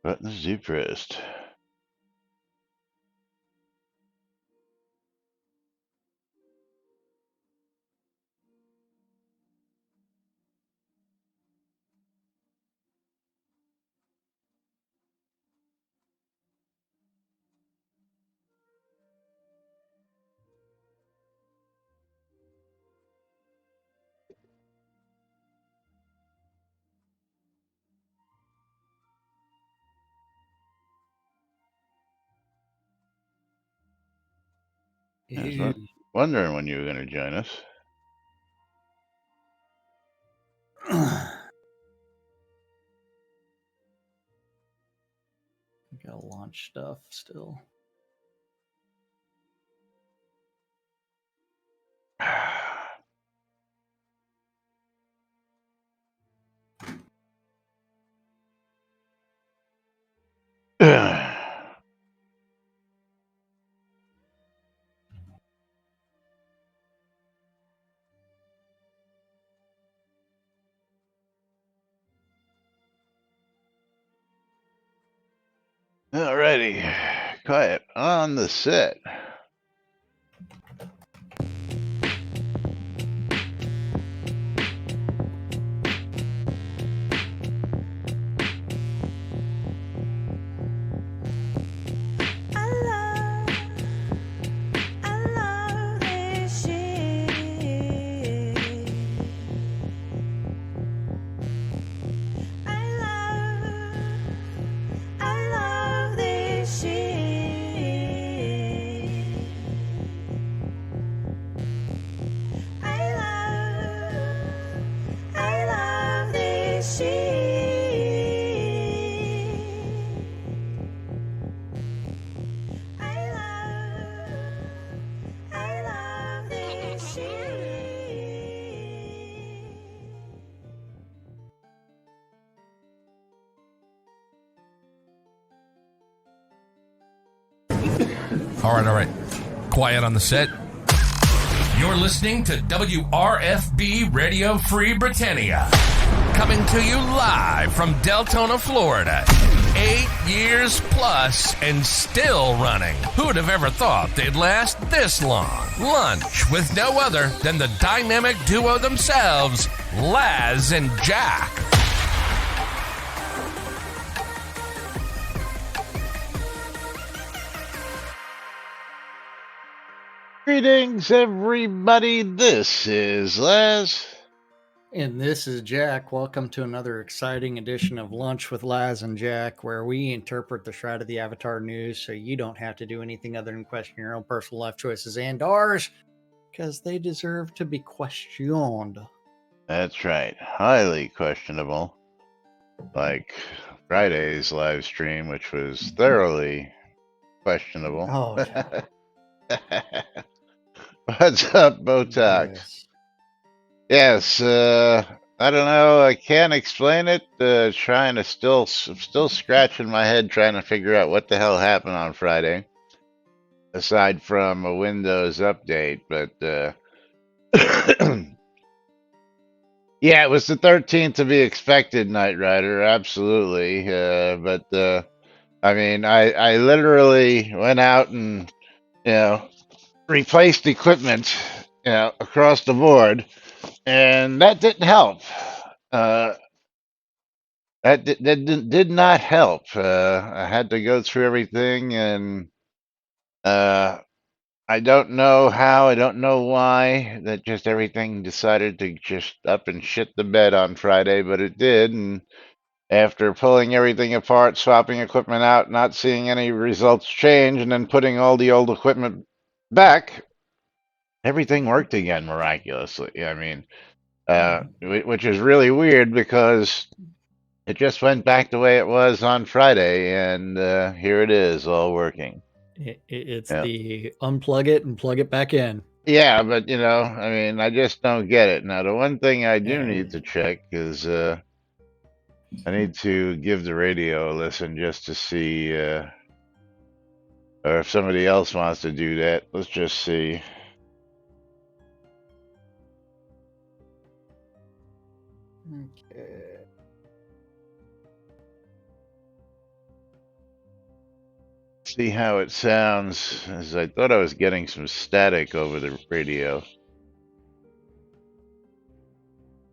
Buttons depressed. I was Ew. wondering when you were going to join us. Gotta launch stuff still. Alrighty. Quiet on the set. All right. Quiet on the set. You're listening to WRFB Radio Free Britannia. Coming to you live from Deltona, Florida. 8 years plus and still running. Who'd have ever thought they'd last this long? Lunch with no other than the dynamic duo themselves, Laz and Jack. Greetings, everybody. This is Laz. And this is Jack. Welcome to another exciting edition of Lunch with Laz and Jack, where we interpret the Shroud of the Avatar news so you don't have to do anything other than question your own personal life choices and ours, because they deserve to be questioned. That's right. Highly questionable. Like Friday's live stream, which was thoroughly questionable. Oh, God. What's up, Botox? Yes, I don't know. I can't explain it. Trying to still scratching my head trying to figure out what the hell happened on Friday, aside from a Windows update. But yeah, it was the 13th to be expected, Knight Rider. Absolutely. But I mean, I literally went out and replaced equipment, across the board, and that didn't help. Uh, that did not help. I had to go through everything, and uh, I don't know how, I don't know why, that just everything decided to just up and shit the bed on Friday, but it did. And after pulling everything apart, swapping equipment out, not seeing any results change, and then putting all the old equipment back, everything worked again miraculously. I mean, which is really weird because it just went back the way it was on Friday, and here it is, all working. It's Yeah, the unplug it and plug it back in. yeah, but I mean, I just don't get it. Now, the one thing I do Yeah. need to check is I need to give the radio a listen just to see, or if somebody else wants to do that. Let's just see. Okay. See how it sounds, as I thought I was getting some static over the radio.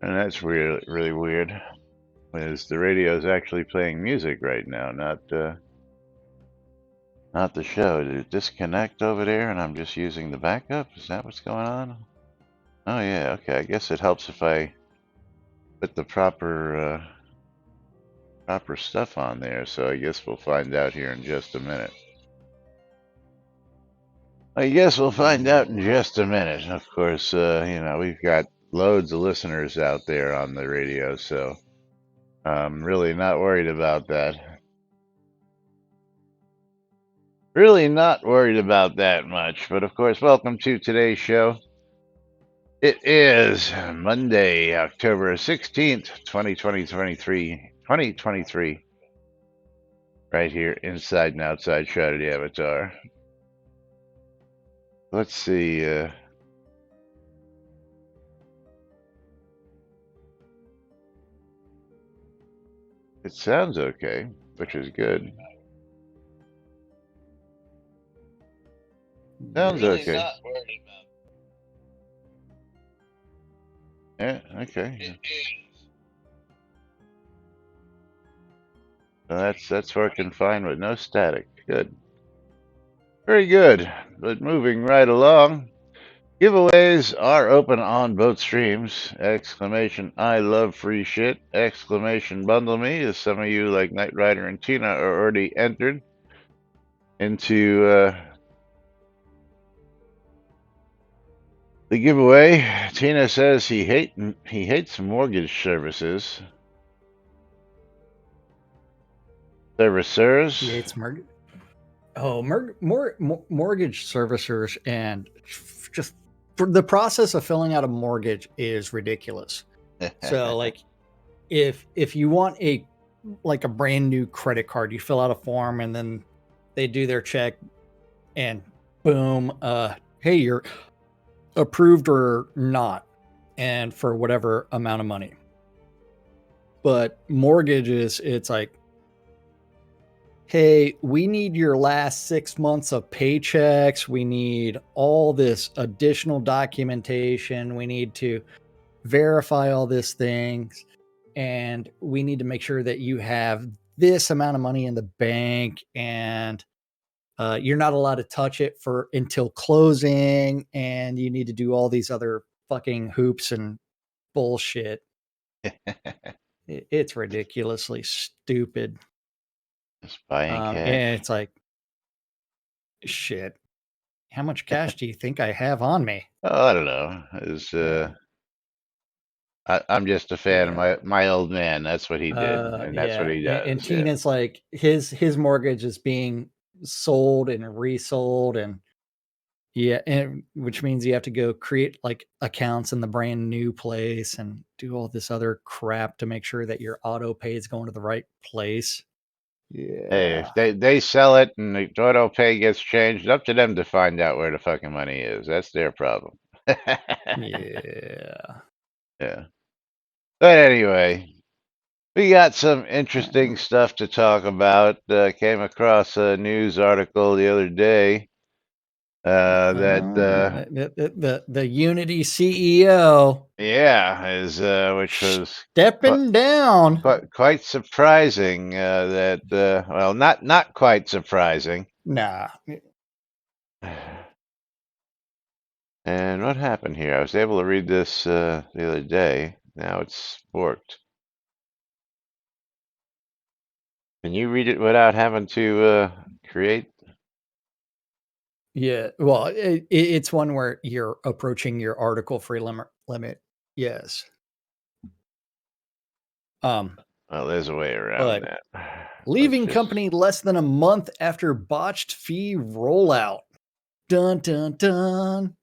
And that's really, really weird, because the radio is actually playing music right now, not the show. Did it disconnect over there and I'm just using the backup? Is that what's going on? Oh yeah, okay. I guess it helps if I put the proper stuff on there, so I guess we'll find out here in just a minute. I guess we'll find out in just a minute. Of course, we've got loads of listeners out there on the radio, so I'm really not worried about that. Really not worried about that much. But of course, welcome to today's show. It is Monday, October 16th, 2023, right here inside and outside Shroud of the Avatar. Let's see. It sounds okay, which is good. Sounds Really okay. not worried Yeah, okay. So that's working fine with no static. Good. Very good. But moving right along. Giveaways are open on both streams. Exclamation I love free shit. Exclamation bundle me, as some of you like Knight Rider and Tina are already entered into the giveaway. Tina says he hates mortgage services. Servicers. Yeah, it's mortgage. Oh, mortgage servicers and just for the process of filling out a mortgage is ridiculous. So, like, if you want a brand new credit card, you fill out a form and then they do their check, and boom, hey, you're approved or not, and for whatever amount of money. But mortgages, it's like, hey, we need your last 6 months of paychecks. We need all this additional documentation. We need to verify all these things. And we need to make sure that you have this amount of money in the bank. And you're not allowed to touch it until closing. And you need to do all these other fucking hoops and bullshit. It's ridiculously stupid. Just buying cash. And it's like, shit. How much cash do you think I have on me? Oh, I don't know. I'm just a fan of my old man. That's what he did, and that's what he does. And Tina's like his mortgage is being sold and resold, and and which means you have to go create like accounts in the brand new place and do all this other crap to make sure that your auto pay is going to the right place. Yeah. Hey, if they sell it and the auto pay gets changed, up to them to find out where the fucking money is. That's their problem. Yeah. Yeah. But anyway, we got some interesting stuff to talk about. Came across a news article the other day that the Unity CEO, is which was stepping down. quite surprising. That well, not quite surprising. Nah. And what happened here? I was able to read this the other day. Now it's forked. Can you read it without having to create? Yeah, well, it's one where you're approaching your article free limit. Yes. Well, there's a way around that. Leaving company less than a month after botched fee rollout. Dun dun dun.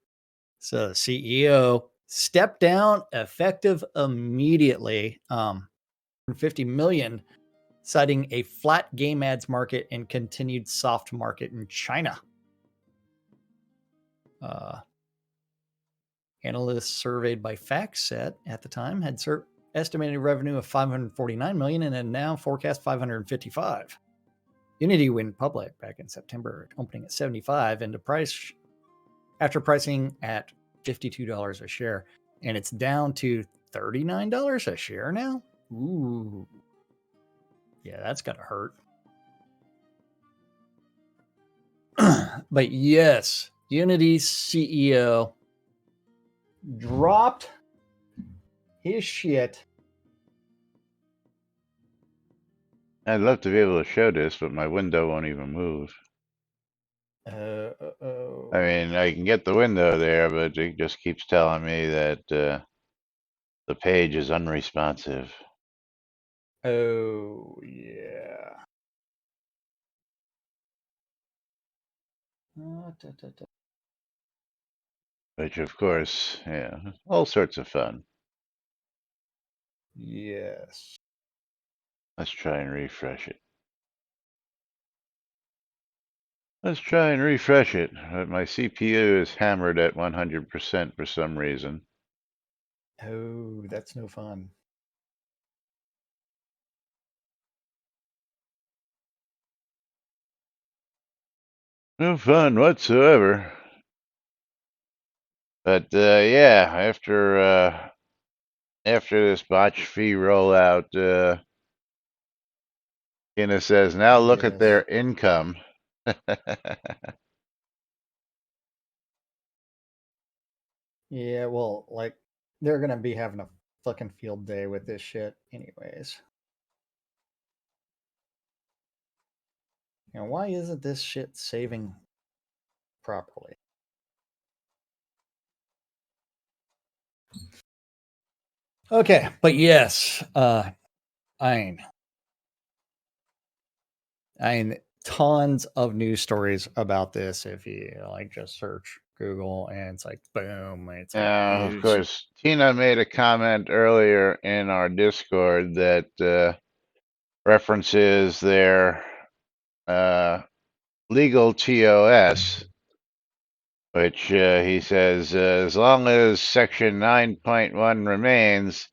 So the CEO stepped down effective immediately. 50 million, citing a flat game ads market and continued soft market in China. Analysts surveyed by FactSet at the time had estimated revenue of 549 million and had now forecast 555. Unity went public back in September, opening at 75 and after pricing at $52 a share, and it's down to $39 a share now. Ooh, yeah, that's gotta hurt. But yes, Unity's CEO dropped his shit. I'd love to be able to show this, but my window won't even move. I mean, I can get the window there, but it just keeps telling me that the page is unresponsive. Oh, yeah. Which, of course, yeah, all sorts of fun. Yes. Let's try and refresh it. Let's try and refresh it, but my CPU is hammered at 100% for some reason. Oh, that's no fun. No fun whatsoever. But yeah, after this botch fee rollout, Tina says, now look at Yes. their income. Yeah, well, like, they're gonna be having a fucking field day with this shit anyways. And why isn't this shit saving properly? Okay, but yes, I mean, tons of news stories about this. If you like, just search Google, and it's like, boom, it's like Of news. course, Tina made a comment earlier in our Discord that references their legal TOS, which he says, as long as Section 9.1 remains,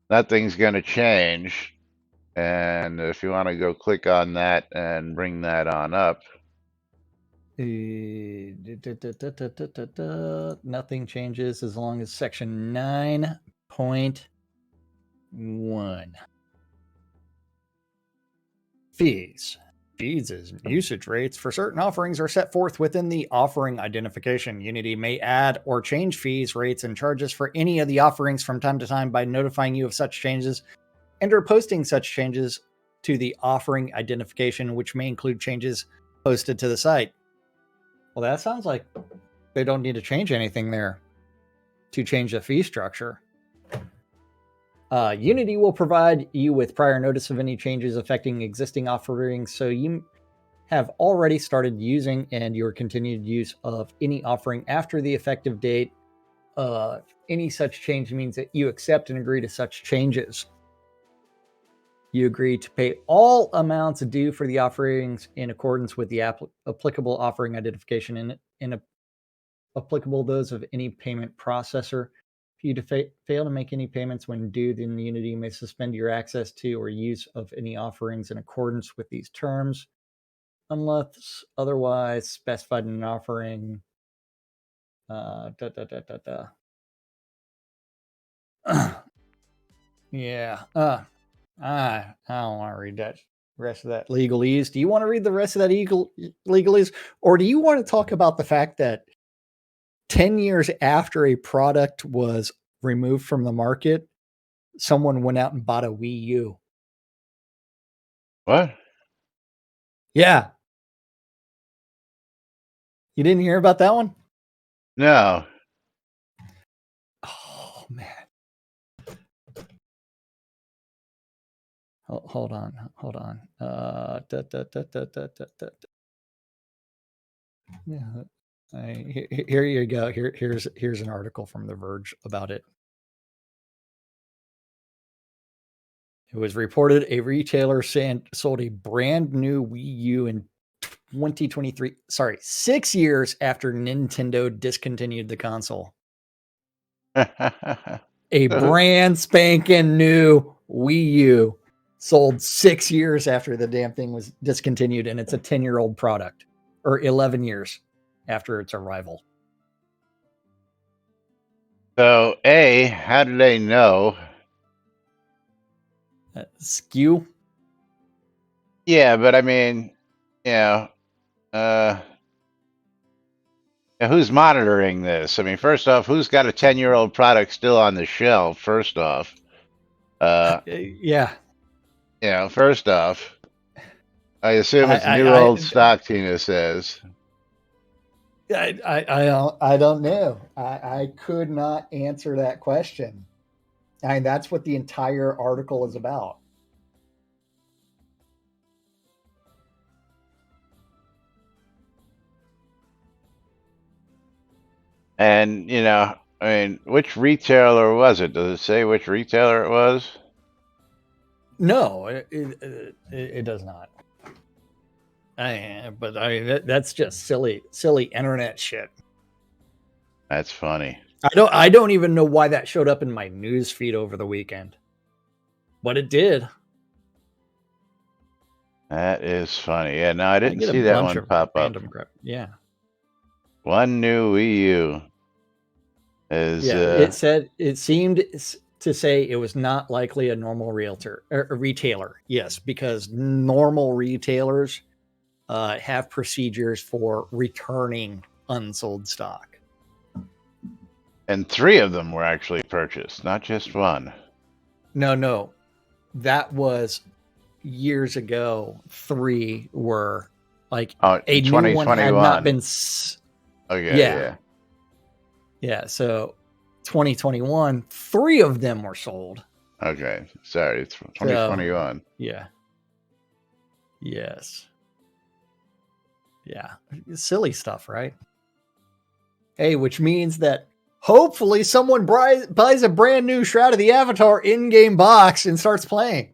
nothing's going to change. And if you want to go click on that and bring that on up. Nothing changes as long as Section 9.1. Fees. Fees as usage rates for certain offerings are set forth within the offering identification. Unity may add or change fees, rates, and charges for any of the offerings from time to time by notifying you of such changes and or posting such changes to the offering identification, which may include changes posted to the site. Well, that sounds like they don't need to change anything there to change the fee structure. Unity will provide you with prior notice of any changes affecting existing offerings, so you have already started using and your continued use of any offering after the effective date. Any such change means that you accept and agree to such changes. You agree to pay all amounts due for the offerings in accordance with the applicable offering identification and applicable those of any payment processor. If you fail to make any payments when due, then Unity may suspend your access to or use of any offerings in accordance with these terms, unless otherwise specified in an offering. Yeah. I don't want to read that rest of that legalese. Do you want to read the rest of that legalese? Or do you want to talk about the fact that 10 years after a product was removed from the market, someone went out and bought a Wii U? What? Yeah. You didn't hear about that one? No. Oh, man. Hold on. Yeah. Here you go. Here's an article from The Verge about it. It was reported a retailer sold a brand new Wii U in 2023. Sorry, 6 years after Nintendo discontinued the console. A brand spanking new Wii U sold 6 years after the damn thing was discontinued, and it's a 10-year-old product, or 11 years after its arrival. So, A, how do they know? Skew. Yeah, but I mean, you know, uh, who's monitoring this? I mean, first off, who's got a 10-year-old product still on the shelf? First off, Yeah. first off, I assume it's new old stock. Tina says. I don't know. I could not answer that question. I mean, that's what the entire article is about. And I mean, which retailer was it? Does it say which retailer it was? No, it does not. That's just silly internet shit. That's funny. I don't even know why that showed up in my news feed over the weekend, but it did. That is funny. Yeah, no, I didn't see that one pop up. Yeah. One new Wii U. It seemed to say it was not likely a normal retailer. Yes, because normal retailers have procedures for returning unsold stock. And 3 of them were actually purchased, not just one. No. That was years ago. 3 were like a new one had not been. Okay, yeah. So 2021, 3 of them were sold. Okay, sorry, it's 2021. So, yeah. Yes. Yeah. Silly stuff, right? Hey, which means that hopefully someone buys a brand new Shroud of the Avatar in-game box and starts playing.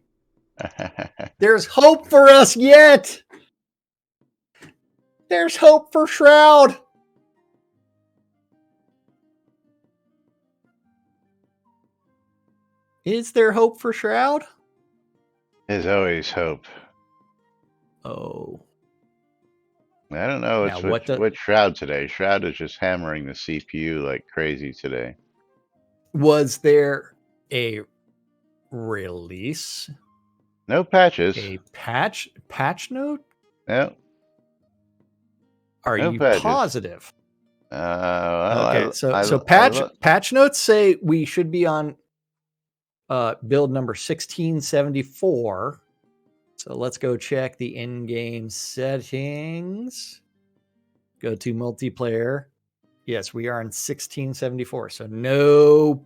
There's hope for us yet. There's hope for Shroud. Is there hope for Shroud? There's always hope. Oh. I don't know what Shroud today. Shroud is just hammering the CPU like crazy today. Was there a release? No patches. A patch note? No. Are you positive? Well, okay, so patch notes say we should be on build number 1674. So let's go check the in-game settings. Go to multiplayer. Yes, we are in 1674. So no.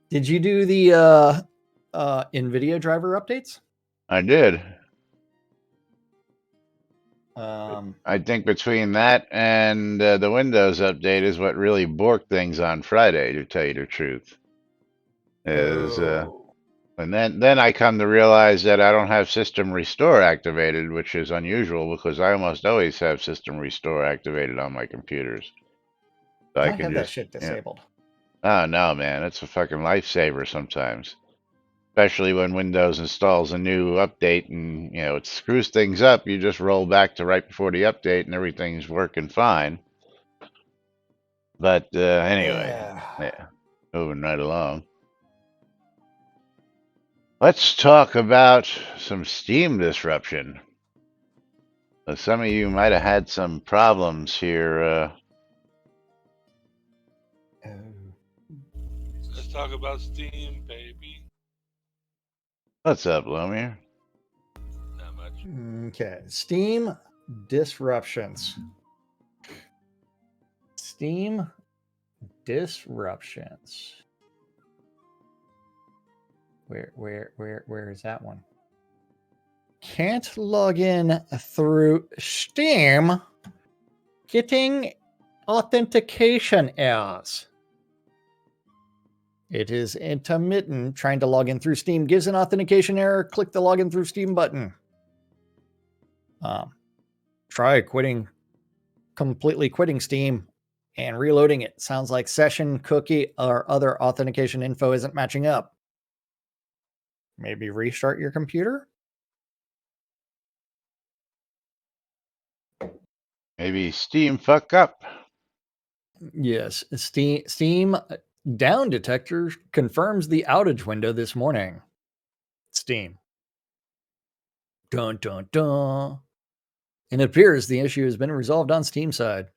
Did you do the NVIDIA driver updates? I did. I think between that and the Windows update is what really borked things on Friday, to tell you the truth. And then I come to realize that I don't have System Restore activated, which is unusual because I almost always have System Restore activated on my computers. So I can have that shit disabled. Oh no, man, it's a fucking lifesaver sometimes. Especially when Windows installs a new update and it screws things up. You just roll back to right before the update and everything's working fine. But anyway, yeah, moving right along. Let's talk about some Steam disruption. Some of you might have had some problems here. Let's talk about Steam, baby. What's up, Lomir? Not much. Okay, Steam disruptions. Steam disruptions. Where is that one? Can't log in through Steam. Getting authentication errors. It is intermittent. Trying to log in through Steam gives an authentication error. Click the login through Steam button. Try completely quitting Steam and reloading it. Sounds like session, cookie, or other authentication info isn't matching up. Maybe restart your computer? Maybe Steam fuck up. Yes. Steam down detector confirms the outage window this morning. Steam. Dun dun dun. And it appears the issue has been resolved on Steam side.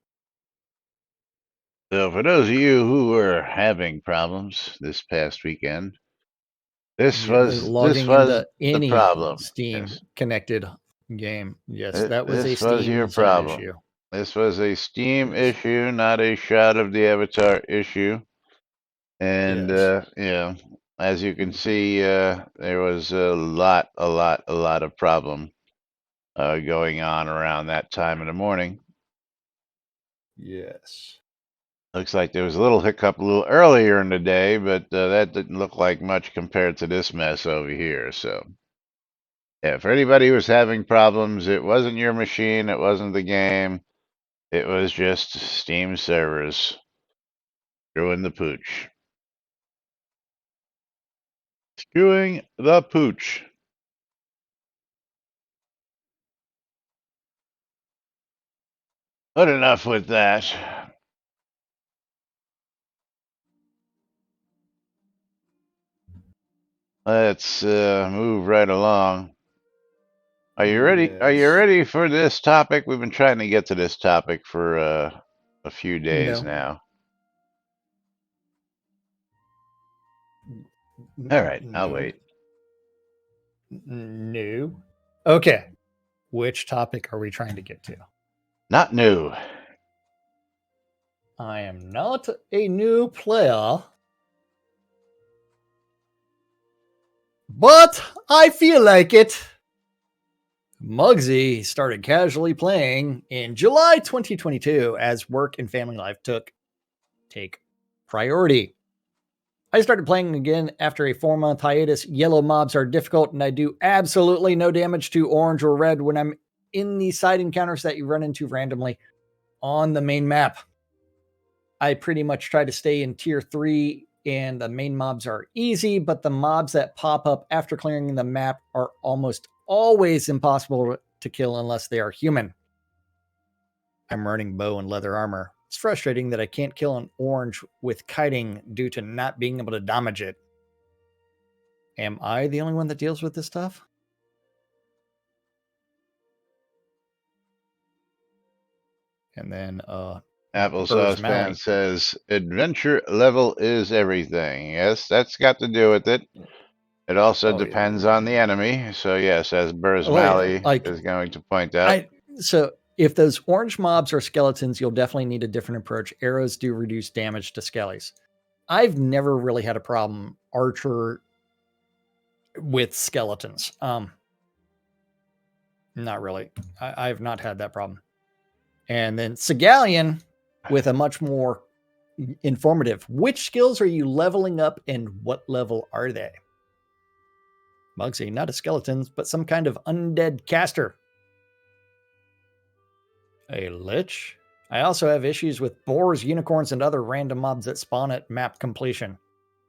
So for those of you who were having problems this past weekend, this Yeah, was logging into the any problem. Steam Yes. connected game. Yes, that was a This was your Steam side problem. issue. This was a Steam Yes. issue, not a Shroud of the Avatar issue. And Yes. as you can see, there was a lot of problem going on around that time in the morning. Yes. Looks like there was a little hiccup a little earlier in the day, but that didn't look like much compared to this mess over here. So, yeah, for anybody who was having problems, it wasn't your machine, it wasn't the game, it was just Steam servers screwing the pooch. Screwing the pooch. But enough with that. Let's move right along. Are you ready? Are you Yes. ready for this topic? We've been trying to get to this topic for a few days No. now. All right, I'll No. wait. No. Okay. Which topic are we trying to get to? Not new. I am not a new player, but I feel like it. Muggsy started casually playing in July 2022 as work and family life take priority. I started playing again after a 4-month hiatus. Yellow mobs are difficult, and I do absolutely no damage to orange or red when I'm in the side encounters that you run into randomly on the main map. I pretty much try to stay in tier 3, and the main mobs are easy, but the mobs that pop up after clearing the map are almost always impossible to kill unless they are human. I'm running bow and leather armor. It's frustrating that I can't kill an orange with kiting due to not being able to damage it. Am I the only one that deals with this stuff? And then Burr's Applesauce Fan Mallory. says adventure level is everything. Yes, that's got to do with it. It also depends on the enemy. So yes, as Burrs Malley is going to point out. So if those orange mobs are skeletons, you'll definitely need a different approach. Arrows do reduce damage to skellies. I've never really had a problem archer with skeletons. Not really. I've not had that problem. And then Segalian with a much more informative. Which skills are you leveling up and what level are they? Muggsy, not a skeleton, but some kind of undead caster. A lich? I also have issues with boars, unicorns, and other random mobs that spawn at map completion.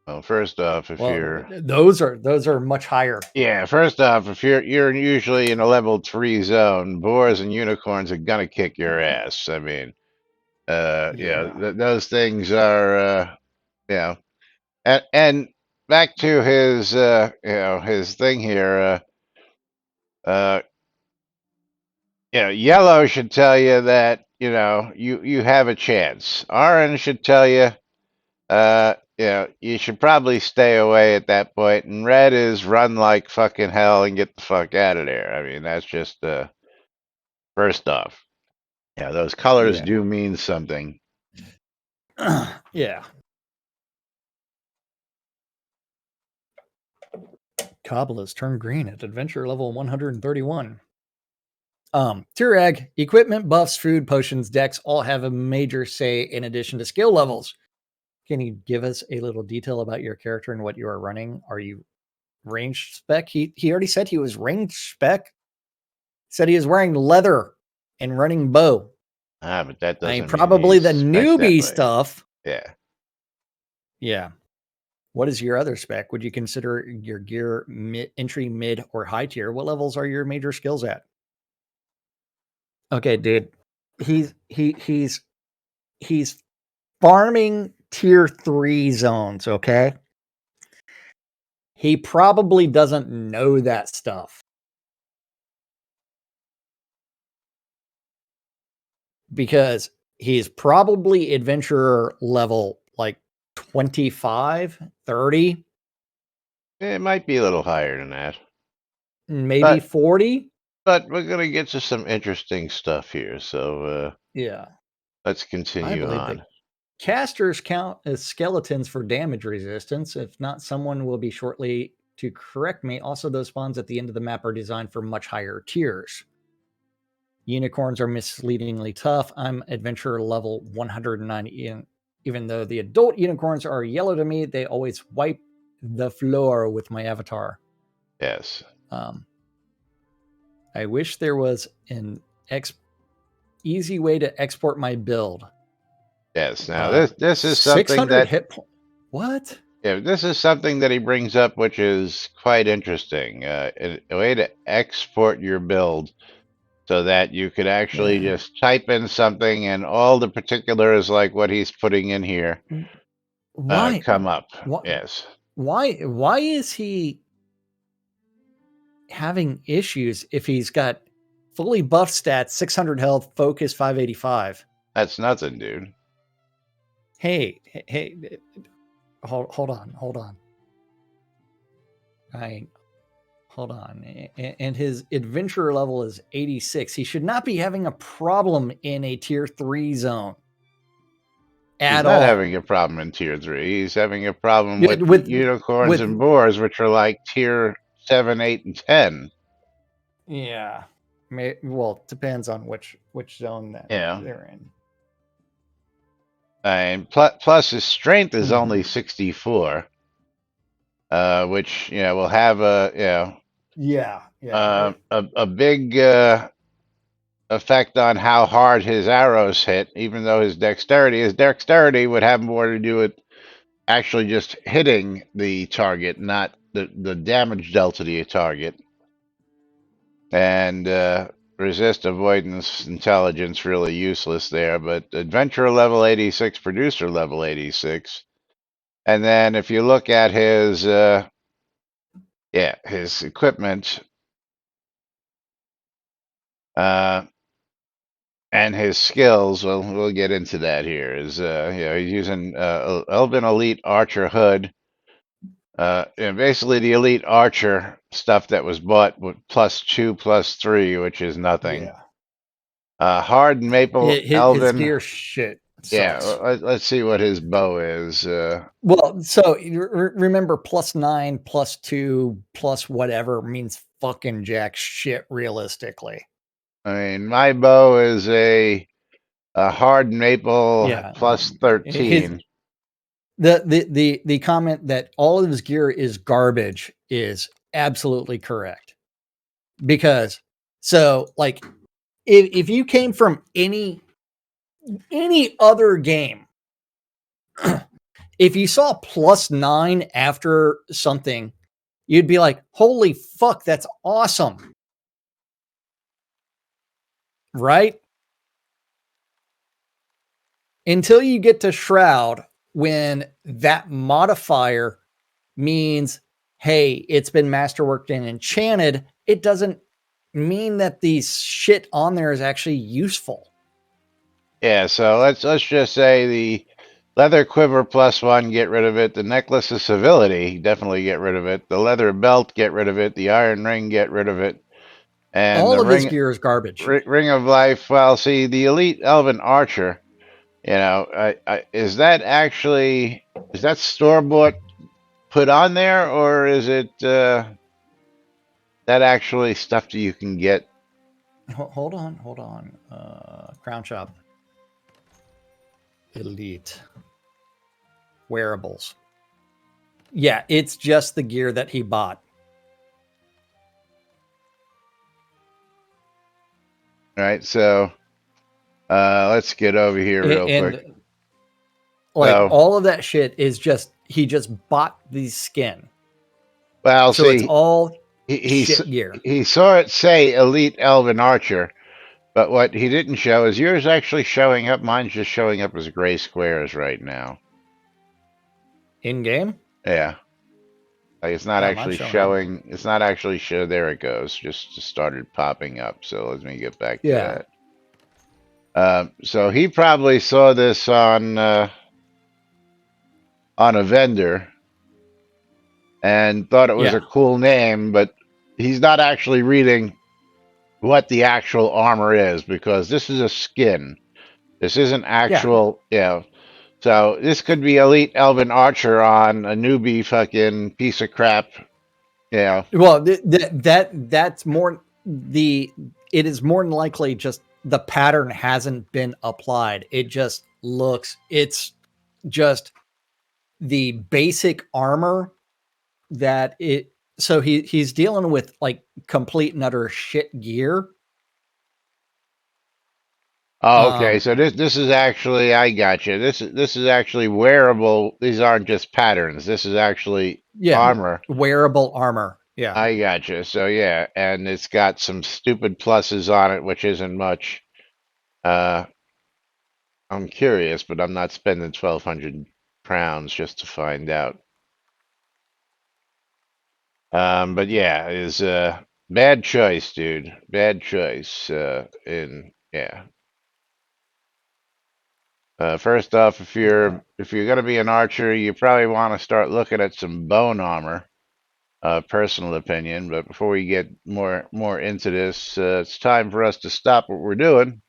Well, first off, if you're those are much higher. Yeah, first off, if you're usually in a level 3 zone, boars and unicorns are gonna kick your ass. I mean, those things are and back to his his thing here, yellow should tell you that, you have a chance. Orange should tell you you should probably stay away at that point. And red is run like fucking hell and get the fuck out of there. I mean, that's just first off. Yeah, those colors do mean something. Yeah. Kabbalah's turned green at adventure level 131. Turag, equipment, buffs, food, potions, decks all have a major say in addition to skill levels. Can you give us a little detail about your character and what you are running? Are you ranged spec? He already said he was ranged spec. Said he is wearing leather and running bow. But that doesn't mean probably the he's spec that newbie way. stuff. Yeah. Yeah. What is your other spec? Would you consider your gear entry, mid, or high tier? What levels are your major skills at? Okay, dude. He's farming tier 3 zones, okay? He probably doesn't know that stuff. Because he's probably adventurer level like 25, 30, It might be a little higher than that. maybe But 40. but we're gonna get to some interesting stuff here. So Yeah. let's I continue believe that on. casters count as skeletons for damage resistance. If not, someone will be shortly to correct me. Also, those spawns at the end of the map are designed for much higher tiers. Unicorns are misleadingly tough. I'm adventurer level 190. Even though the adult unicorns are yellow to me, they always wipe the floor with my avatar. Yes. I wish there was an easy way to export my build. Yes. Now this is something 600 that hit points. What? yeah, this is something that he brings up, which is quite interesting. A way to export your build so that you could actually Yeah. just type in something and all the particulars, like what he's putting in here, Why? come up. What? Yes. Why is he having issues if he's got fully buffed stats, 600 health, focus 585? That's nothing, dude. Hey, hold on. Hold on. And his adventurer level is 86. He should not be having a problem in a tier 3 zone He's at not all. having a problem in tier 3. He's having a problem Yeah, with unicorns and boars, which are like tier 7, 8, and 10. yeah. Well, it depends on which zone that Yeah. they're in. And plus his strength is only 64, which will have a big effect on how hard his arrows hit. Even though his dexterity would have more to do with actually just hitting the target, not the damage dealt to the target. And resist, avoidance, intelligence really useless there. But adventurer level 86, producer level 86. And then if you look at his his equipment and his skills, well, we'll get into that here. Is he's using Elven Elite Archer Hood. And basically the Elite Archer stuff that was bought with +2, +3, which is nothing. Yeah. Hard Maple His Elven. gear shit Yeah, sucks. let's see what his bow is. Well, so remember, +9, +2, plus whatever means fucking jack shit realistically. I mean, my bow is a hard maple Yeah. +13. The comment that all of his gear is garbage is absolutely correct. Because so like if you came from any other game, if you saw +9 after something, you'd be like, holy fuck, that's awesome. Right? Until you get to Shroud, when that modifier means, hey, it's been masterworked and enchanted, it doesn't mean that the shit on there is actually useful. Yeah, so let's just say the leather quiver +1, get rid of it. The necklace of civility, definitely get rid of it. The leather belt, get rid of it. The iron ring, get rid of it. And All the of his gear is garbage. ring of life. Well, see, the elite elven archer. Is that store bought put on there, or is it that actually stuff that you can get? Hold on. Crown shop. Elite. Wearables. Yeah, it's just the gear that he bought. All right, so let's get over here real quick. Like all of that shit is just he just bought the skin. Well, So it's see, all he shit gear. he saw it say Elite Elven Archer, but what he didn't show is yours actually showing up. Mine's just showing up as gray squares right now. In game? Yeah. Like it's not Oh, mine's actually showing up. showing. It's not actually show. There it goes. Just started popping up. So let me get back to Yeah. that. So he probably saw this on a vendor and thought it was a Yeah. cool name, but he's not actually reading what the actual armor is because this is a skin. This isn't Yeah. actual. Yeah. So this could be Elite Elven Archer on a newbie fucking piece of crap. Yeah. Well, that's more the it is more than likely just the pattern hasn't been applied. It just looks it's just the basic armor that it so he's dealing with like complete and utter shit gear. Oh, okay. So this is actually I got you. This is actually wearable. These aren't just patterns. This is actually Yeah, armor. wearable armor. Yeah. I got you. So yeah, and it's got some stupid pluses on it, which isn't much. Uh, I'm curious, but I'm not spending 1,200 crowns just to find out. But yeah, is bad choice, dude. Bad choice. In yeah. First off, if you're gonna be an archer, you probably want to start looking at some bone armor. Personal opinion. But before we get more into this, it's time for us to stop what we're doing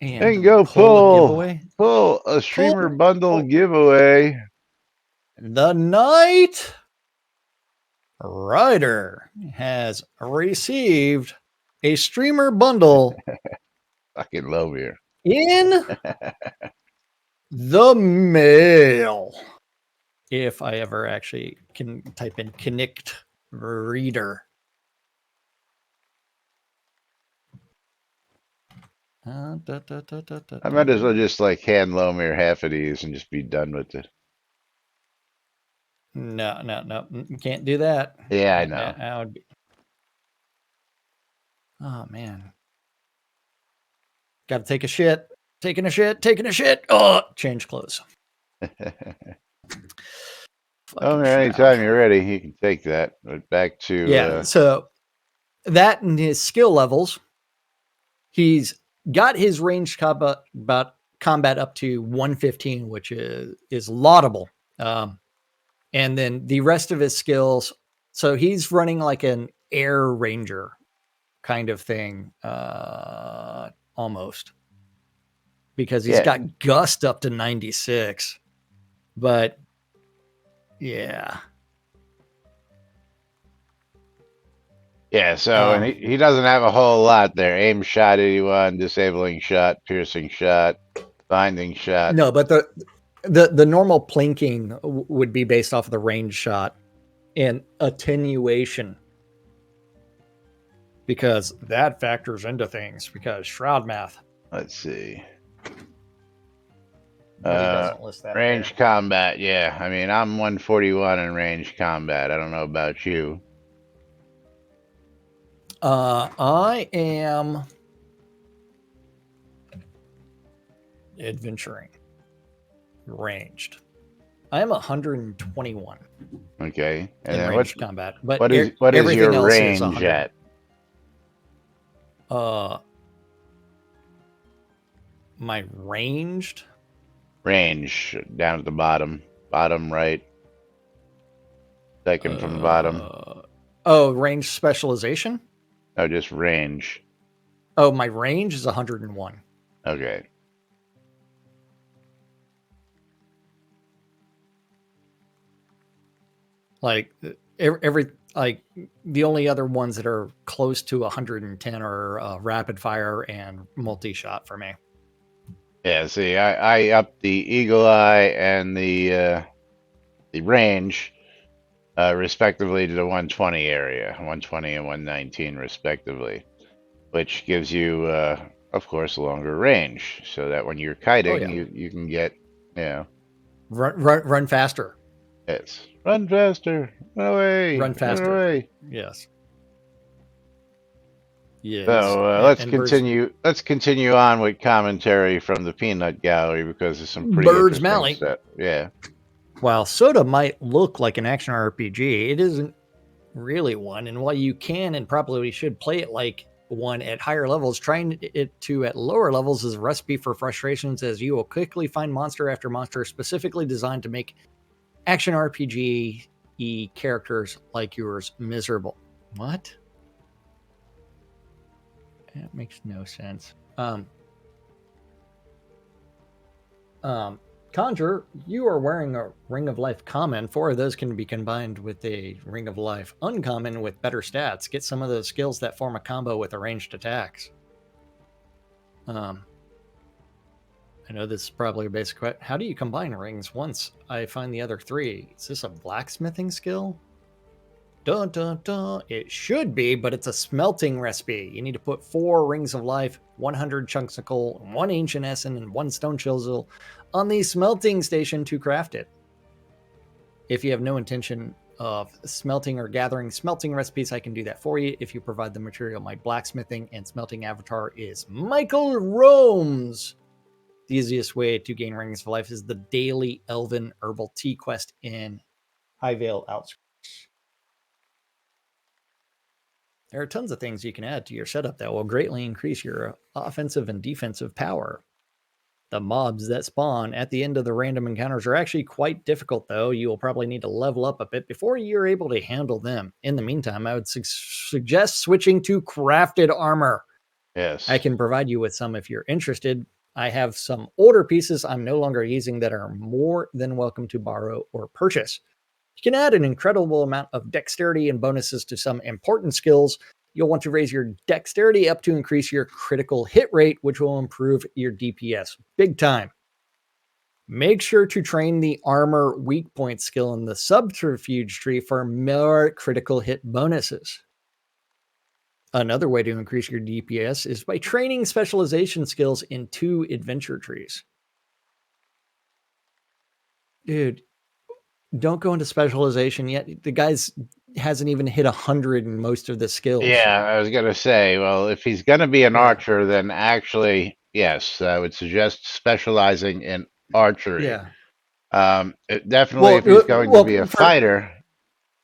and And go pull a pull giveaway. pull a Pull streamer bundle giveaway. the Knight Rider has received a streamer bundle Fucking low here. in the mail. If I ever actually can type in Connect Reader. I might as well just like hand Lomir half of these and just be done with it. No, you can't do that. Yeah, I know. That would be... Oh man, got to take a shit. Taking a shit. Oh, change clothes. Oh, Fucking man, Shroud. anytime you're ready, you can take that. But back to Yeah. So that and his skill levels, he's got his ranged combat up to 115, which is laudable. And then the rest of his skills. So he's running like an air ranger kind of thing, almost, because he's yeah, got gust up to 96. But yeah. yeah. So and he doesn't have a whole lot there. Aim shot 81, disabling shot, piercing shot, binding shot. No, but the normal plinking would be based off of the range shot and attenuation, because that factors into things, because Shroud math. Let's see. But he doesn't list that Range there. combat, yeah. I mean, I'm 141 in range combat. I don't know about you. I am adventuring ranged. I am 121. Okay, and in then ranged combat, but what is everything your else range is 100. at? My ranged Range down at the bottom right, second from the bottom. Oh, range specialization. No, just range. Oh, my range is 101. Okay. Like every like the only other ones that are close to 110 are rapid fire and multi-shot for me. Yeah, see, I upped the eagle eye and the range respectively to the 120 area, 120 and 119 respectively, which gives you of course longer range, so that when you're kiting, yeah. you can get, you know. Run faster. Yes. Run faster. Run away. Run Run faster. away. Yes. Yes. So let's And continue. Let's continue on with commentary from the Peanut Gallery because there's some pretty Bird's interesting Malley. stuff. Yeah. While Soda might look like an action RPG, it isn't really one. And while you can and probably should play it like one at higher levels, trying it to at lower levels is a recipe for frustrations, as you will quickly find monster after monster specifically designed to make action RPG characters like yours miserable. What? That makes no sense. Conjure, you are wearing a Ring of Life common. 4 of those can be combined with a Ring of Life uncommon with better stats. Get some of those skills that form a combo with ranged attacks. I know this is probably a basic question. How do you combine rings once I find the other 3? Is this a blacksmithing skill? Dun dun dun. It should be, but it's a smelting recipe. You need to put 4 rings of life, 100 chunks of coal, 1 ancient essence, and 1 stone chisel on the smelting station to craft it. If you have no intention of smelting or gathering smelting recipes, I can do that for you if you provide the material. My blacksmithing and smelting avatar is Michael Romes. The easiest way to gain rings of life is the daily elven herbal tea quest in Highvale Outskirts. There are tons of things you can add to your setup that will greatly increase your offensive and defensive power. The mobs that spawn at the end of the random encounters are actually quite difficult, though. You will probably need to level up a bit before you're able to handle them. In the meantime, I would suggest switching to crafted armor. Yes. I can provide you with some if you're interested. I have some older pieces I'm no longer using that are more than welcome to borrow or purchase. You can add an incredible amount of dexterity and bonuses to some important skills. You'll want to raise your dexterity up to increase your critical hit rate, which will improve your DPS big time. Make sure to train the armor weak point skill in the subterfuge tree for more critical hit bonuses. Another way to increase your DPS is by training specialization skills in 2 adventure trees. Dude, don't go into specialization yet. The guy's hasn't even hit 100 in most of the skills. Yeah, I was gonna say, well, if he's gonna be an Yeah. archer, then actually, yes, I would suggest specializing in archery. Yeah. Definitely, if he's going to be a fighter,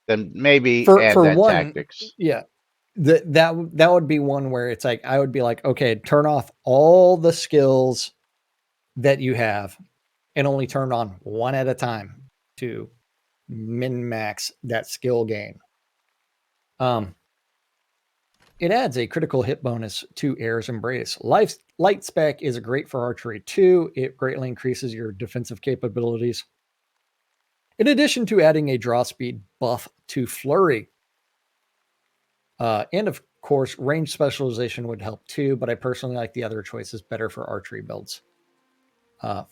then maybe add for that one, tactics. yeah, that would be one where it's like I would be like, okay, turn off all the skills that you have and only turn on one at a time to min max that skill gain. It adds a critical hit bonus to Air's Embrace. Light spec is great for archery too. It greatly increases your defensive capabilities. In addition to adding a draw speed buff to Flurry. And of course, range specialization would help too, but I personally like the other choices better for archery builds.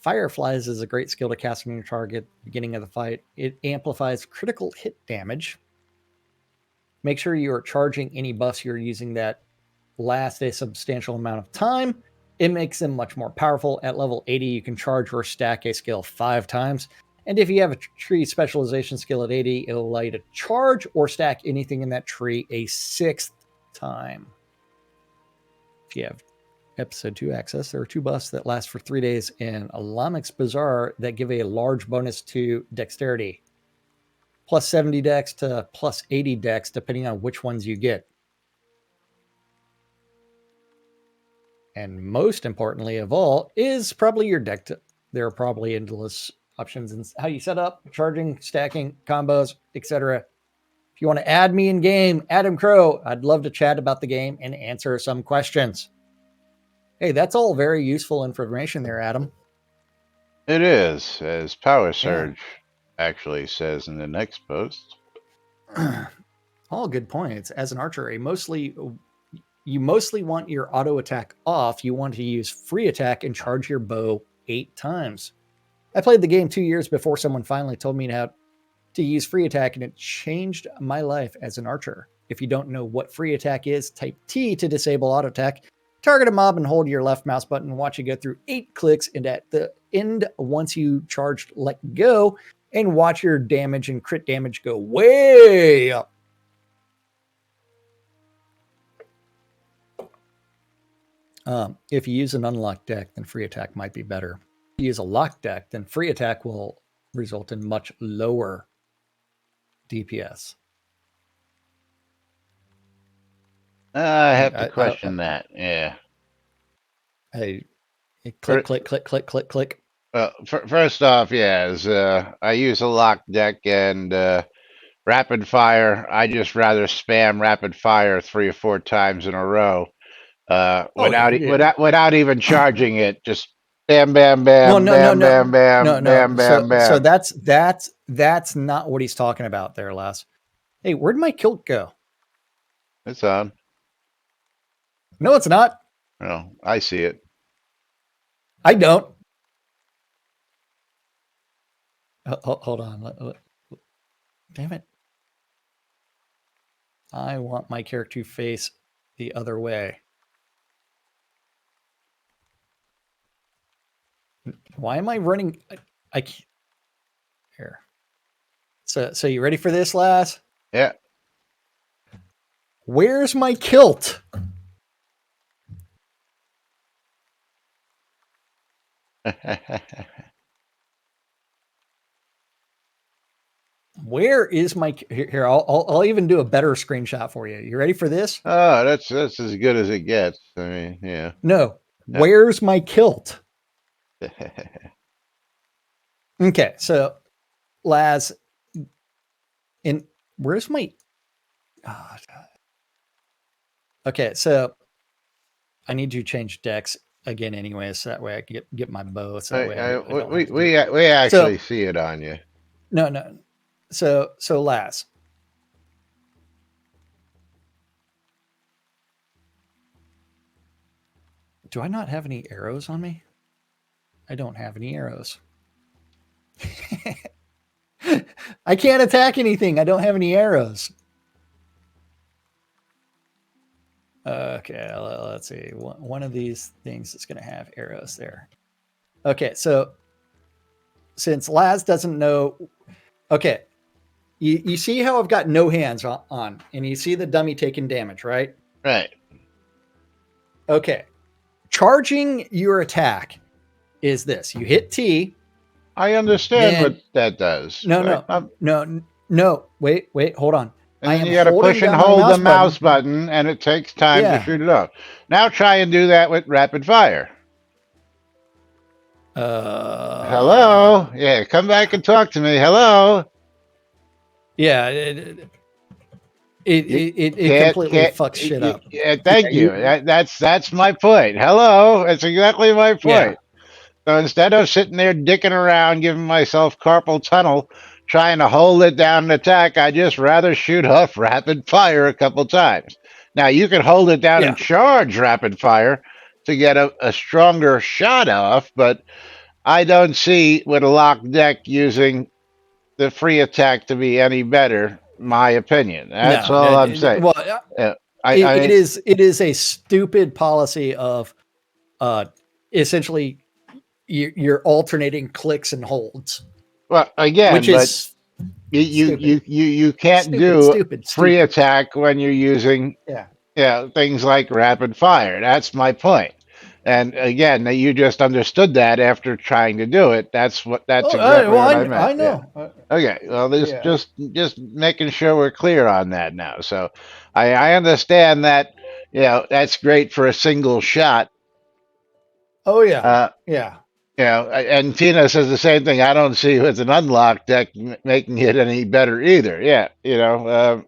Fireflies is a great skill to cast on your target at the beginning of the fight. It amplifies critical hit damage. Make sure you are charging any buffs you're using that last a substantial amount of time. It makes them much more powerful. At level 80, you can charge or stack a skill 5 times. And if you have a tree specialization skill at 80, it'll allow you to charge or stack anything in that tree a 6th time. If you have episode 2 access, there are 2 buffs that last for 3 days in Alamic's Bazaar that give a large bonus to dexterity. Plus 70 dex to plus 80 dex, depending on which ones you get. And most importantly of all is probably your deck. There are probably endless options in how you set up, charging, stacking, combos, etc. If you want to add me in game, Adam Crow, I'd love to chat about the game and answer some questions. Hey, that's all very useful information there, Adam. It is, as Power Surge actually says in the next post. All good points. As an archer, you mostly want your auto attack off. You want to use free attack and charge your bow 8 times. I played the game 2 years before someone finally told me how to use free attack, and it changed my life as an archer. If you don't know what free attack is, type T to disable auto attack. Target a mob and hold your left mouse button and watch it go through 8 clicks, and at the end once you charged let go, and watch your damage and crit damage go way up. If you use an unlocked deck, then free attack might be better. If you use a locked deck, then free attack will result in much lower DPS. I have to question that. Yeah. Hey, click, click, click, click, click, click. First off, I use a locked deck and rapid fire. I just rather spam rapid fire 3 or 4 times in a row, without even charging it. Just bam, bam, bam, Well, bam, bam, bam, no. bam, bam, bam. So that's not what he's talking about there, Les. Hey, where'd my kilt go? It's on. No, it's not. No, I see it. I don't. Hold on. Damn it. I want my character to face the other way. Why am I running? I can't. Here. So you ready for this, Lass? Yeah. Where's my kilt? Where is my here? I'll even do a better screenshot for you. You ready for this? Oh, that's as good as it gets. I mean, yeah. No. Where's my kilt? Okay, so Laz, and where's my? Oh, okay, so I need you to change decks again, anyways. So that way I can get my bow. So that way we actually see it on you. No. So Laz. Do I not have any arrows on me? I don't have any arrows. I can't attack anything. I don't have any arrows. Okay, let's see. One of these things is going to have arrows there. Okay, so since Laz doesn't know... Okay, you see how I've got no hands on, and you see the dummy taking damage, right? Right. Okay. Charging your attack is this. You hit T. I understand what that does. No. Wait, hold on. And then you got to push and hold the mouse button, and it takes time to shoot it off. Now try and do that with rapid fire. Hello? Yeah, come back and talk to me. Hello? Yeah, it completely fucks shit up. Yeah, thank you. That's my point. Hello? That's exactly my point. Yeah. So instead of sitting there dicking around, giving myself carpal tunnel, trying to hold it down and attack, I just rather shoot off rapid fire a couple times. Now, you can hold it down and charge rapid fire to get a stronger shot off, but I don't see with a locked deck using the free attack to be any better, my opinion. That's all I'm saying. Well, it is a stupid policy of essentially you're alternating clicks and holds. Well, again, which is you can't do free attack when you're using things like rapid fire. That's my point. And again, you just understood that after trying to do it. That's exactly what I meant. I know. Yeah. Okay. Well, just making sure we're clear on that now. So I understand that. That's great for a single shot. Oh yeah. And Tina says the same thing. I don't see with an unlocked deck making it any better either. Yeah.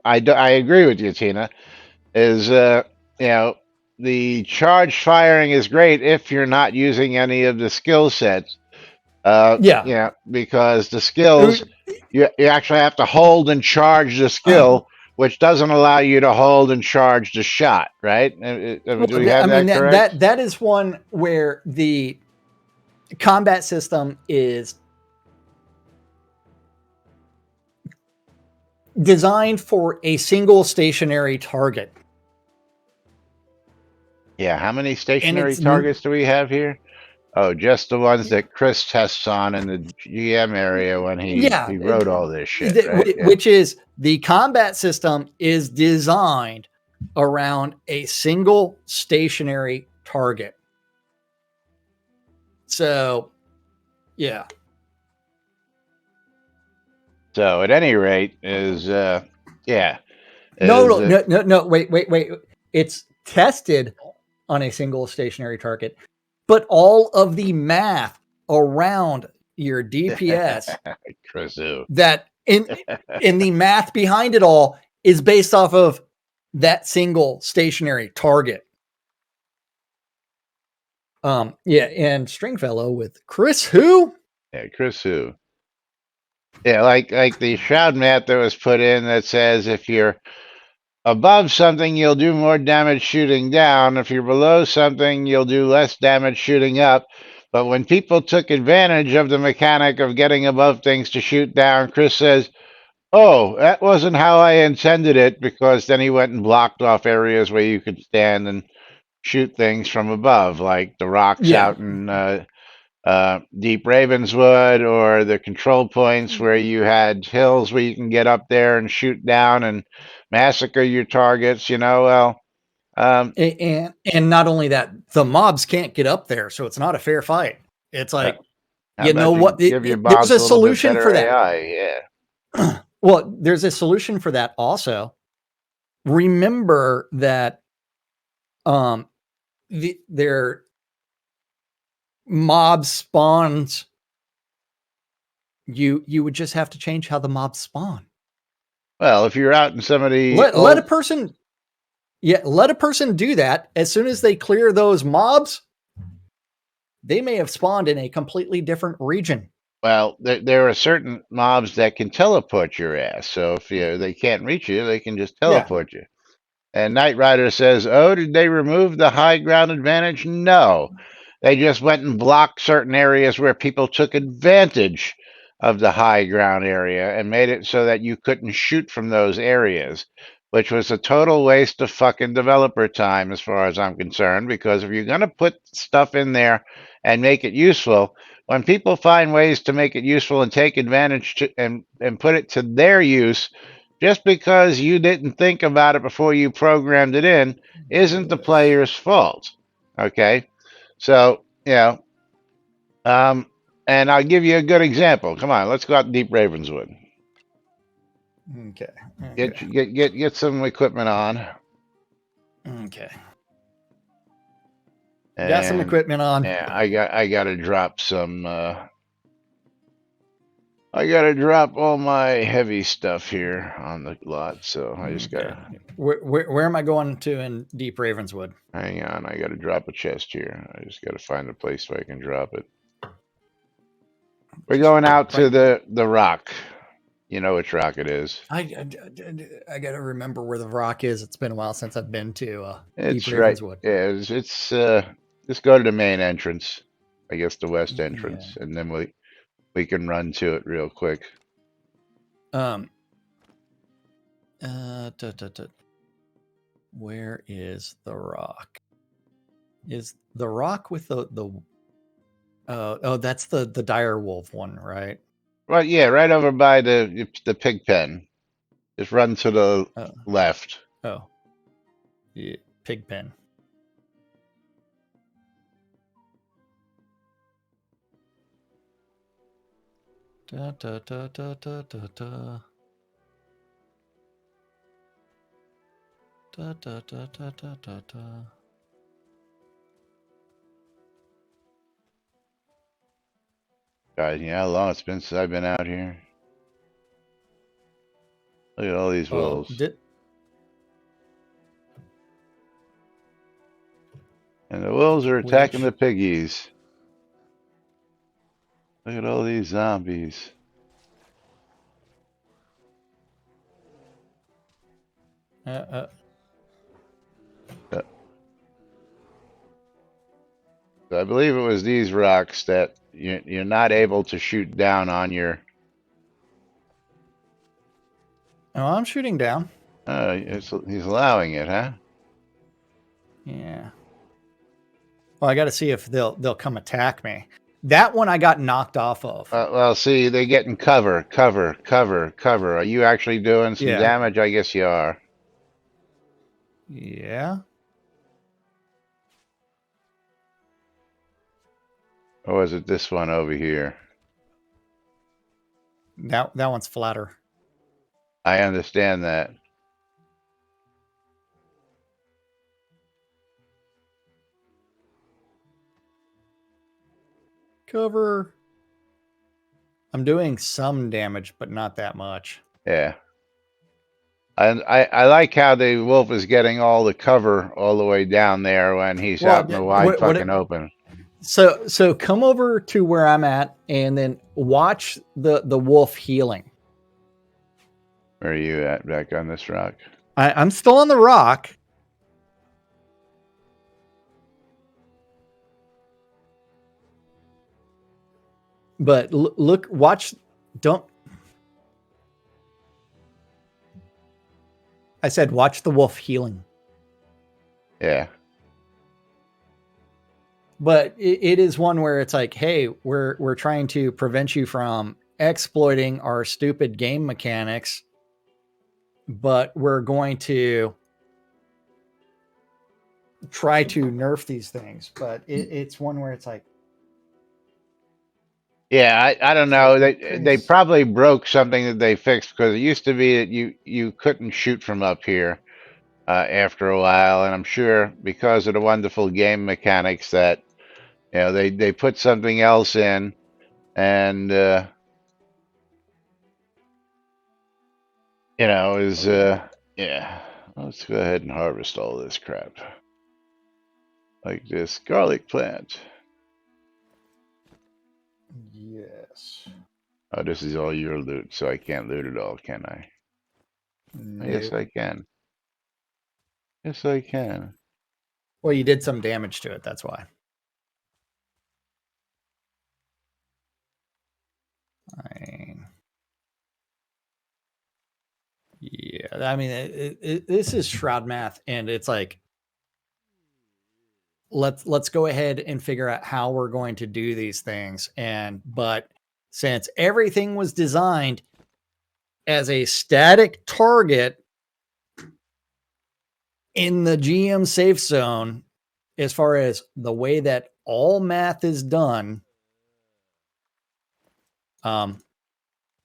I agree with you, Tina. The charge firing is great if you're not using any of the skill sets. Because the skills, you actually have to hold and charge the skill, which doesn't allow you to hold and charge the shot, right? Do we have that correct? That is one where the combat system is designed for a single stationary target. Yeah, how many stationary targets do we have here? Oh, just the ones that Chris tests on in the GM area when Yeah, he wrote all this shit, right? Yeah. which is the combat system is designed around a single stationary target. So, yeah. So at any rate, is yeah, No, is no. Wait. It's tested on a single stationary target, but all of the math around your DPS Chris who? that in the math behind it all is based off of that single stationary target. Yeah, and Stringfellow with Chris who? Yeah, Chris who? Yeah, like the Shroud map that was put in that says if you're above something, you'll do more damage shooting down. If you're below something, you'll do less damage shooting up. But when people took advantage of the mechanic of getting above things to shoot down, Chris says, "Oh, that wasn't how I intended it," because then he went and blocked off areas where you could stand and shoot things from above, like the rocks Yeah. out in Deep Ravenswood, or the control points where you had hills where you can get up there and shoot down and massacre your targets. Well, um, And not only that, the mobs can't get up there, so it's not a fair fight. It's uh, like, how you know about you what? give your There's mobs a a little bit solution better for that. AI? Yeah. Well, there's a solution for that also. Remember that their mob spawns, you would just have to change how the mobs spawn. Well, if you're out in some of the Let a person let a person do that. As soon as they clear those mobs, they may have spawned in a completely different region. well, there are certain mobs that can teleport your ass. So if they can't reach you, they can just Yeah. teleport you. And Knight Rider says, "Oh, did they remove the high ground advantage?" No. They just went and blocked certain areas where people took advantage of the high ground area and made it so that you couldn't shoot from those areas, which was a total waste of fucking developer time as far as I'm concerned. Because if you're going to put stuff in there and make it useful, when people find ways to make it useful and take advantage and put it to their use, just because you didn't think about it before you programmed it in isn't the player's fault. Okay? So, and I'll give you a good example. Come on, let's go out to Deep Ravenswood. Okay. Get some equipment on. Okay. Got some And equipment on. yeah, I gotta drop some I gotta drop all my heavy stuff here on the lot, so I just gotta Where am I going to in Deep Ravenswood? hang on. I gotta drop a chest here. I just gotta find a place where I can drop it. We're going out to the rock. You know which rock it is. I got to remember where the rock is. It's been a while since I've been to Deep It's right. Ravenswood. Yeah, it's just go to the main entrance. I guess the west entrance, and then we can run to it real quick. Where is the rock? Is the rock with the oh, that's the dire wolf one, right? Right, yeah, right over by the pig pen. Just run to the left. Oh, yeah, pig pen. Da, da, da, da, da, da, da. Da, da, da, da, da, da, da. God, you know how long it's been since I've been out here? Look at all these wolves. And the wolves are attacking the piggies. Look at all these zombies. I believe it was these rocks that you're not able to shoot down on your. Oh, I'm shooting down. He's allowing it, huh? Yeah. Well, I got to see if they'll come attack me. That one I got knocked off of. Well, see, they're getting cover. Are you actually doing some Yeah. damage? I guess you are. Yeah. Or was it this one over here? That one's flatter. I understand that. Cover. I'm doing some damage, but not that much. Yeah. And I like how the wolf is getting all the cover all the way down there when he's Well, out in the wide fucking open. So come over to where I'm at and then watch the wolf healing. Where are you at? Back on this rock? I'm still on the rock. But look, watch, don't. I said, watch the wolf healing. Yeah. But it is one where it's like, hey, we're trying to prevent you from exploiting our stupid game mechanics, but we're going to try to nerf these things. But it's one where it's like, Yeah, I don't know. They Chris. probably broke something that they fixed because it used to be that you couldn't shoot from up here after a while, and I'm sure because of the wonderful game mechanics that they put something else in, and is yeah. Let's go ahead and harvest all this crap, like this garlic plant. Yes. Oh, this is all your loot, so I can't loot it all, can I? Yes, I can. Yes, I can. Well, you did some damage to it. That's why. Yeah, I mean, this is Shroud math, and it's like, let's go ahead and figure out how we're going to do these things. But since everything was designed as a static target in the GM safe zone, as far as the way that all math is done,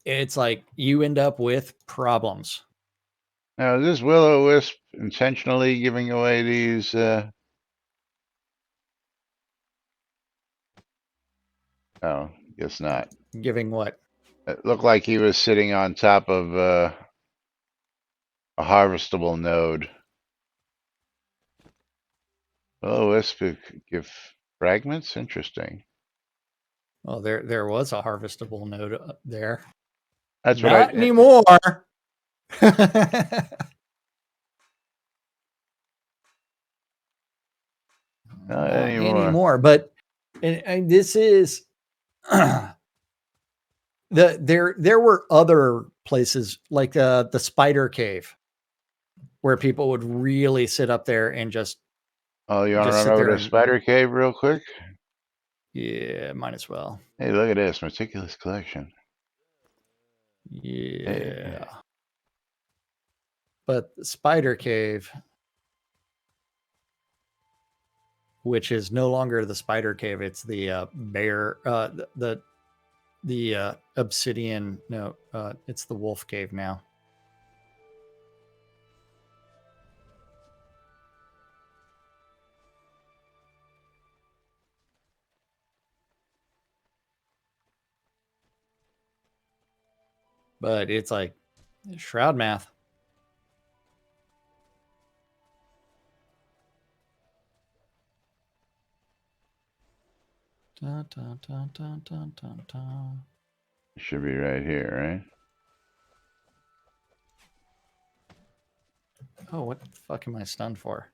it's like you end up with problems. Now, is this Will-O-Wisp intentionally giving away these? Oh, guess not. Giving what? It looked like he was sitting on top of a harvestable node. Will-O-Wisp could give fragments? Interesting. Well, there was a harvestable node up there. That's what Not anymore. Not Not anymore. anymore. But and this is there were other places like the spider cave where people would really sit up there and just Oh, you want to run sit over there to and Spider Cave real quick? yeah, might as well. Hey, look at this meticulous collection. Yeah. Hey. But the spider cave, which is no longer the spider cave, it's the bear the obsidian, no, it's the wolf cave now. But it's like Shroud math. Dun, dun, dun, dun, dun, dun, dun. It should be right here, right? Oh, what the fuck am I stunned for?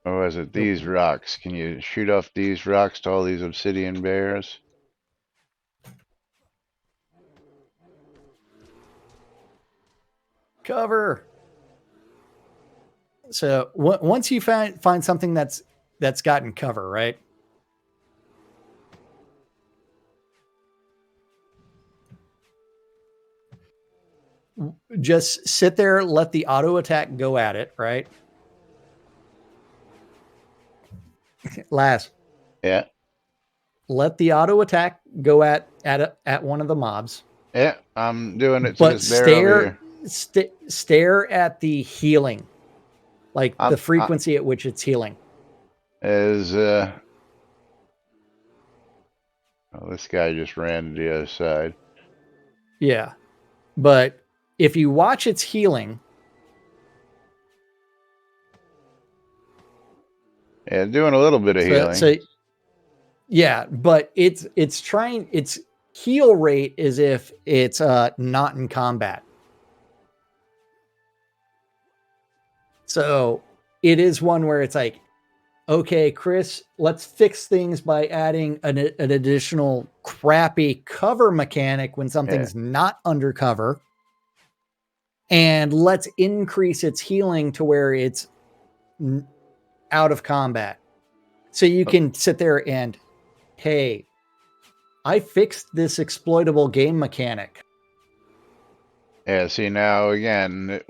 Or was it Nope. these rocks? Can you shoot off these rocks to all these obsidian bears? Cover. So once you find something that's gotten cover, right? Just sit there, let the auto attack go at it, right? Last, Yeah. let the auto attack go at one of the mobs, Yeah. I'm doing it to but this bear over here. stare at the healing, like the I'm frequency at which it's healing. as oh, this guy just ran to the other side. Yeah, but if you watch its healing, Yeah, doing a little bit of healing. so yeah, but its trying its heal rate is if it's not in combat. So it is one where it's like, okay, Chris, let's fix things by adding an additional crappy cover mechanic when something's not undercover. And let's increase its healing to where it's out of combat. So you can sit there and, hey, I fixed this exploitable game mechanic. Yeah, see now again,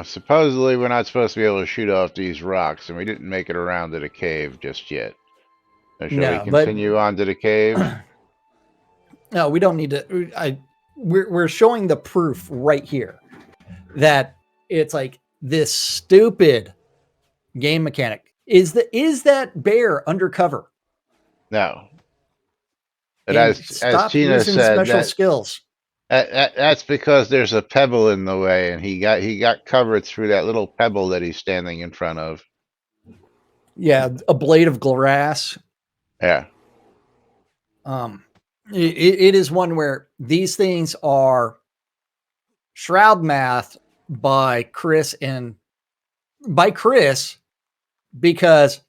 supposedly we're not supposed to be able to shoot off these rocks, and we didn't make it around to the cave just yet. So shall we No, but continue on to the cave? no, we don't need to. We're showing the proof right here that it's like this stupid game mechanic. Is that bear undercover? No. But And as stop Tina using said, special skills. that's because there's a pebble in the way, and he got covered through that little pebble that he's standing in front of. Yeah, a blade of grass. Yeah. It is one where these things are Shroud math by Chris because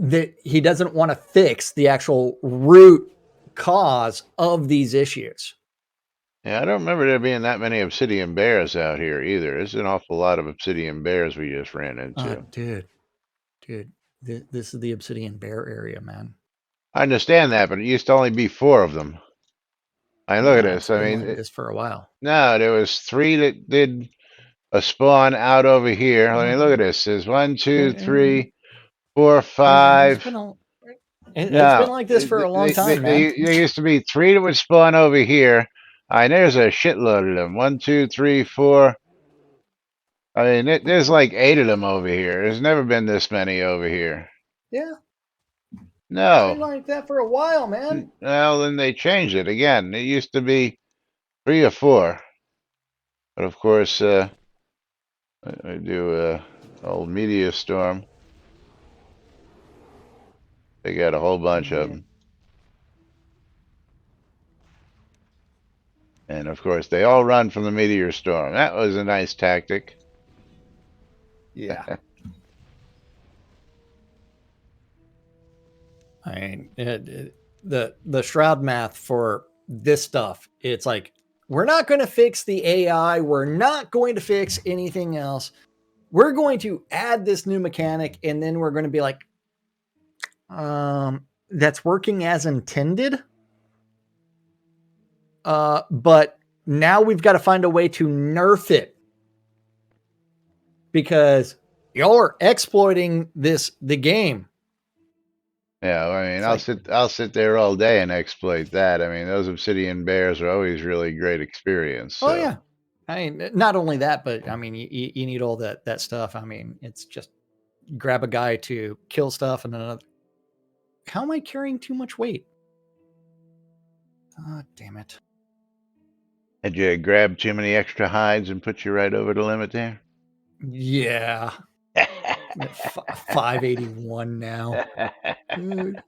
that he doesn't want to fix the actual root cause of these issues. Yeah, I don't remember there being that many obsidian bears out here either. There's an awful lot of obsidian bears we just ran into. Dude, this is the obsidian bear area, man. I understand that, but it used to only be 4 of them. I mean, look at this. It's I been mean, like this for a while. no, there was 3 that did a spawn out over here. I mean, look at this. There's 1, 2, 3, 4, 5. It's been No, like this for a long time, man. there used to be 3 that would spawn over here. And there's a shitload of them. 1, 2, 3, 4. I mean, there's like 8 of them over here. There's never been this many over here. Yeah, it's been No. like that for a while, man. Well, then they changed it again. It used to be 3 or 4. But of course, I do old meteor storm. They got a whole bunch of them. And of course, they all run from the meteor storm. That was a nice tactic. Yeah. I mean, the Shroud math for this stuff, it's like, we're not going to fix the AI. We're not going to fix anything else. We're going to add this new mechanic, and then we're going to be like, that's working as intended. But now we've got to find a way to nerf it because y'all are exploiting the game. Yeah, I mean, It's I'll sit there all day and exploit that. I mean, those obsidian bears are always really great experience. So. Oh yeah, I mean, not only that, but I mean, you need all that stuff. I mean, it's just grab a guy to kill stuff and another. How am I carrying too much weight? Oh, damn it. Had you grabbed too many extra hides and put you right over the limit there? Yeah. 581 now. And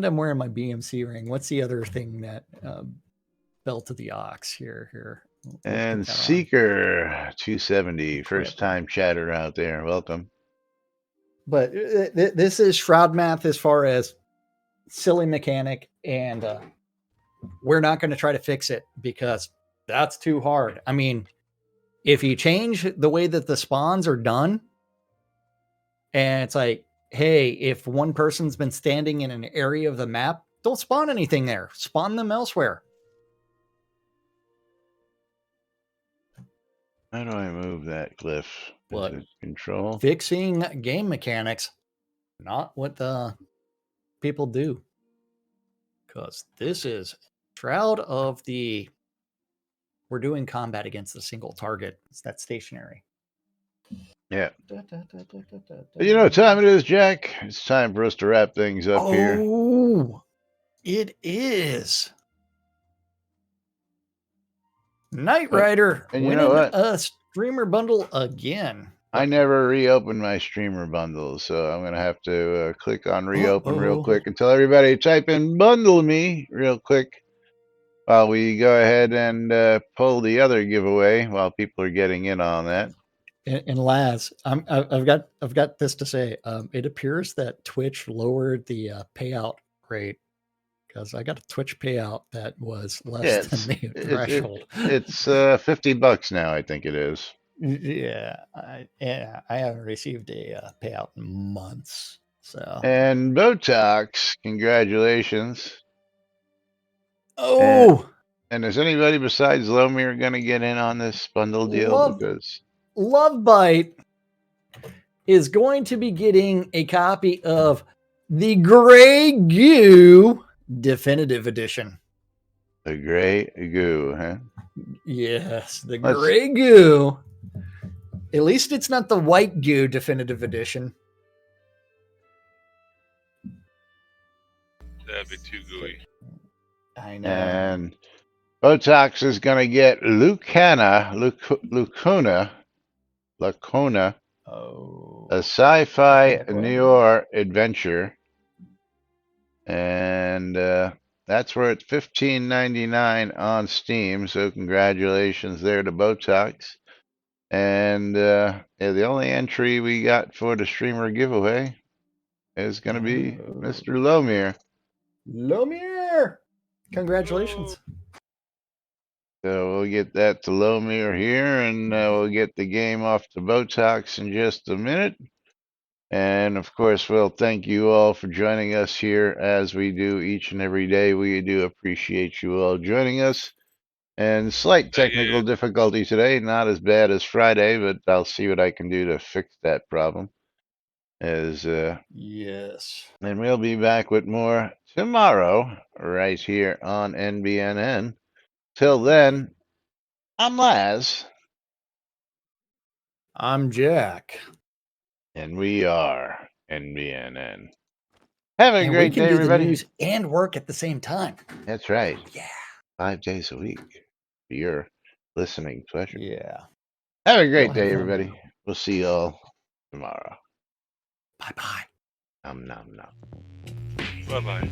I'm wearing my BMC ring. What's the other thing that Belt of the Ox here? We'll and Seeker 270, first time chatter out there. Welcome. But this is Shroud math as far as silly mechanic and we're not going to try to fix it because that's too hard. I mean, if you change the way that the spawns are done, and it's like, hey, if one person's been standing in an area of the map, don't spawn anything there. Spawn them elsewhere. How do I move that glyph? What? Is it control? Fixing game mechanics, not what the people do. Because this is Shroud of the. We're doing combat against a single target. It's that stationary. Yeah. But you know what time it is, Jack? It's time for us to wrap things up here. Oh, it is. Knight Rider and you winning know what? a streamer bundle again. I never reopened my streamer bundles, so I'm gonna have to click on reopen real quick and tell everybody type in bundle me real quick while we go ahead and pull the other giveaway while people are getting in on that. And Laz, I've got this to say. It appears that Twitch lowered the payout rate because I got a Twitch payout that was less than the threshold. It's $50 now, I think it is. Yeah, I haven't received a payout in months. So And Botox, congratulations. oh, and is anybody besides Lomir going to get in on this bundle deal? Because Love Bite is going to be getting a copy of the Grey Goo Definitive Edition. The Grey Goo, huh? Yes, the Grey Goo. At least it's not the White Goo Definitive Edition. That'd be too gooey. I know. And Botox is going to get Lacuna, a sci-fi noir adventure. And that's where it's $15.99 on Steam. So congratulations there to Botox. And yeah, the only entry we got for the streamer giveaway is going to be Mr. Lomir. Lomir! Congratulations. So we'll get that to Lomir here, and we'll get the game off to Botox in just a minute. And of course, we'll thank you all for joining us here as we do each and every day. We do appreciate you all joining us. And slight technical difficulty today, not as bad as Friday, but I'll see what I can do to fix that problem. Yes. And we'll be back with more tomorrow, right here on NBNN. Till then, I'm Laz. I'm Jack. And we are NBNN. Have a And great we can day, do everybody. the news and work at the same time. That's right. Yeah. 5 days a week for your listening pleasure. Yeah. Have a great day, everybody. We'll see you all tomorrow. Bye-bye. Nom nom nom. Bye-bye.